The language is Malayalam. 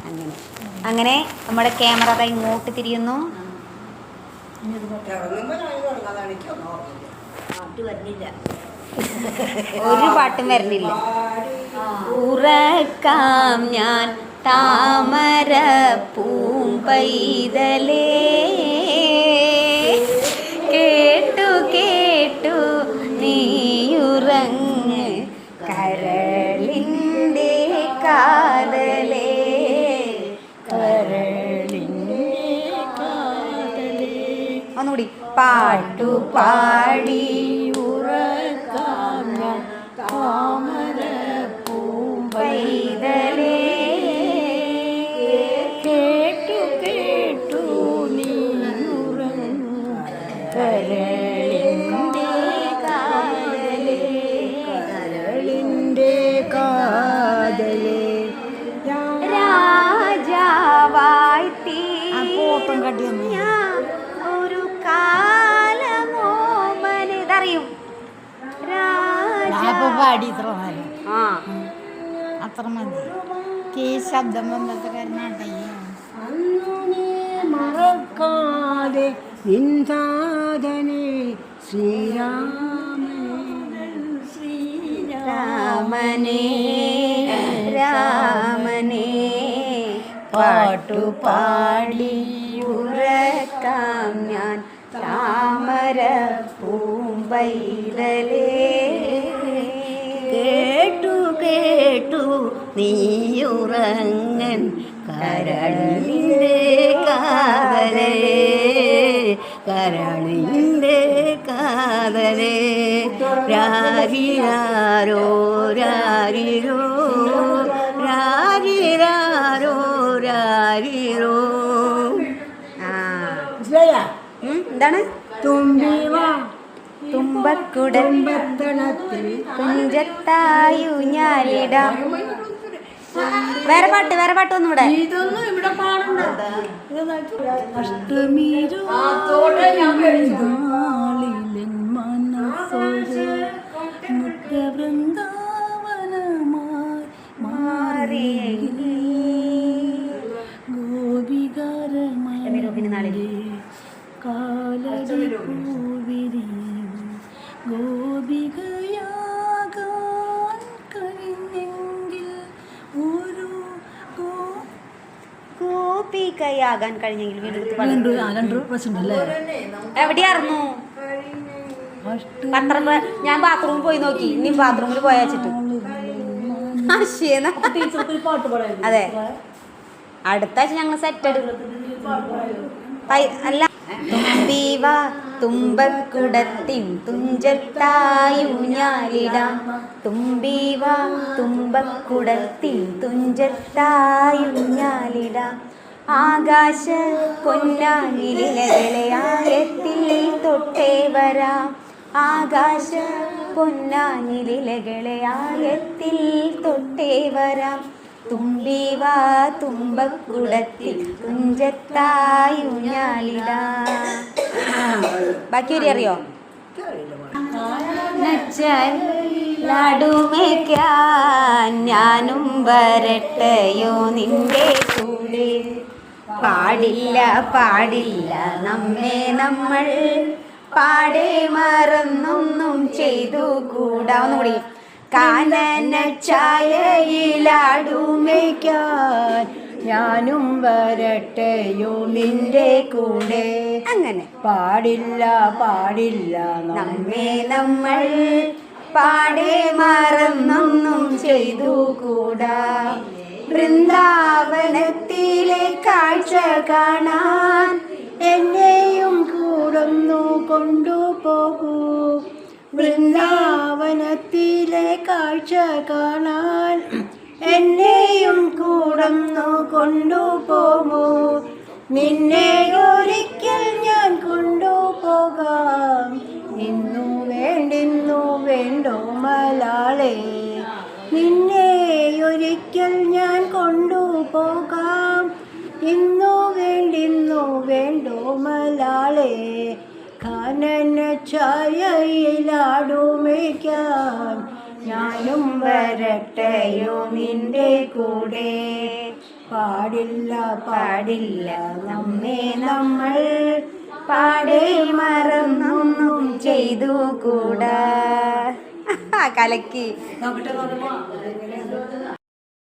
അങ്ങനെ അങ്ങനെ നമ്മുടെ ക്യാമറ അതാ ഇങ്ങോട്ട് തിരിയുന്നു. ഒരു പാട്ടും വരുന്നില്ല. ഉറക്കാം ഞാൻ താമര പൂമ്പൈതലേ, കേട്ടു കേട്ടു നീയുറങ്ങ് കരളിൻ്റെ കാതലേ, കരളിൻ്റെ കാതലേ. ഒന്നുകൂടി. പാട്ടു പാടി ഉറക്കാം ഞാൻ താമര പൂമ്പൈതലേ, കേട്ടു കേട്ടു നീയുറങ്ങ് കരളിൻ്റെ കാതലേ, കരളിൻ്റെ കാതലേ. രാജാവായി തീർന്ന ഒരു കാലമോമന ഇതറിയും. പാടി അത്ര മതി. ശബ്ദം വന്നത്തെ കർണാടക മറക്കാതെ നിന്ദാതനെ ശ്രീരാമനെ രാമനെ പാട്ടുപാടി ഉറക്കാം ഞാൻ താമര പൂമ്പൈതലേ, കേട്ടു കേട്ടു നീയുറങ്ങൻ കരളിൻ്റെ കാതലേ, കരളിൻ്റെ കാതലേ. രാരിരാരോ രാരിരോ രാരിരാരോ രാരിരോ. എന്താണ്? തുമ്പക്കുടത്തിൽ കുഞ്ചത്തായൂഞ്ഞാലിടാം. വേറെ പാട്ട് ഒന്നും ഇവിടെ ഗോപികയാകാൻ കഴിഞ്ഞെങ്കിൽ എവിടെയായിരുന്നു? ഞാൻ ബാത്റൂമിൽ പോയി നോക്കി. ഇനി ബാത്റൂമിൽ പോയാച്ചിട്ട് അതെ അടുത്ത ആഴ്ച ഞങ്ങൾ സെറ്റ് അല്ല. തുമ്പീവ തുമ്പക്കുടത്തിൻ തുഞ്ചത്തായൂഞ്ഞാലിടാം, തുമ്പീവ തുമ്പക്കുടത്തിൻ തുഞ്ചത്തായൂഞ്ഞാലിടാം. ആകാശ പൊന്നാനിലകളെയായത്തിൽ തൊട്ടേ വരാം, ആകാശ പൊന്നാനിലകളെയായത്തിൽ തൊട്ടേ വരാം. തുമ്പീവ തുമ്പക്കുടത്തിൽ തുഞ്ചത്തായൂഞ്ഞാലിടാം. ബാക്കി ഒരു അറിയോ? ലാടുമേക്കാൻ ഞാനും വരട്ടെയോ നിന്റെ കൂടെ, പാടില്ല പാടില്ല നമ്മെ നമ്മൾ പാടെ മറന്നൊന്നും ചെയ്തു കൂടാ. ഒന്നുകൂടി. കാനന ഛായയിലാടുമേക്കാൻ ഞാനും വരട്ടെയോ നിന്റെ കൂടെ, അങ്ങനെ പാടില്ല പാടില്ല നമ്മെ നമ്മൾ പാടെ മറന്നൊന്നും ചെയ്തു കൂടാ. വൃന്ദാവനത്തിലെ കാഴ്ച കാണാൻ എന്നെയും കൂടൊന്നു കൊണ്ടുപോകൂ, വൃന്ദാവനത്തിലെ കാഴ്ച കാണാൻ എന്നെയും കൂടൊന്നു കൊണ്ടുപോകൂ. നിന്നെ ഒരിക്കൽ ഞാൻ കൊണ്ടുപോകാം, ഇന്നു വേണ്ടിന്നു വേണ്ടോ മലാളെ, നിന്നെ ഒരിക്കൽ ഞാൻ കൊണ്ടുപോകാം, ഇന്നു വേണ്ടിന്നു വേണ്ടോ മലാളെ. കാനന ഛായയിലാടുമേക്കാൻ ഞാനും വരട്ടെയോ നിന്റെ കൂടെ. പാടില്ല പാടില്ല നമ്മെ നമ്മൾ പാടെ മറന്നൊന്നും ചെയ്തു കൂടാ. കലക്കി. നോക്കട്ടെ നോക്കട്ടെ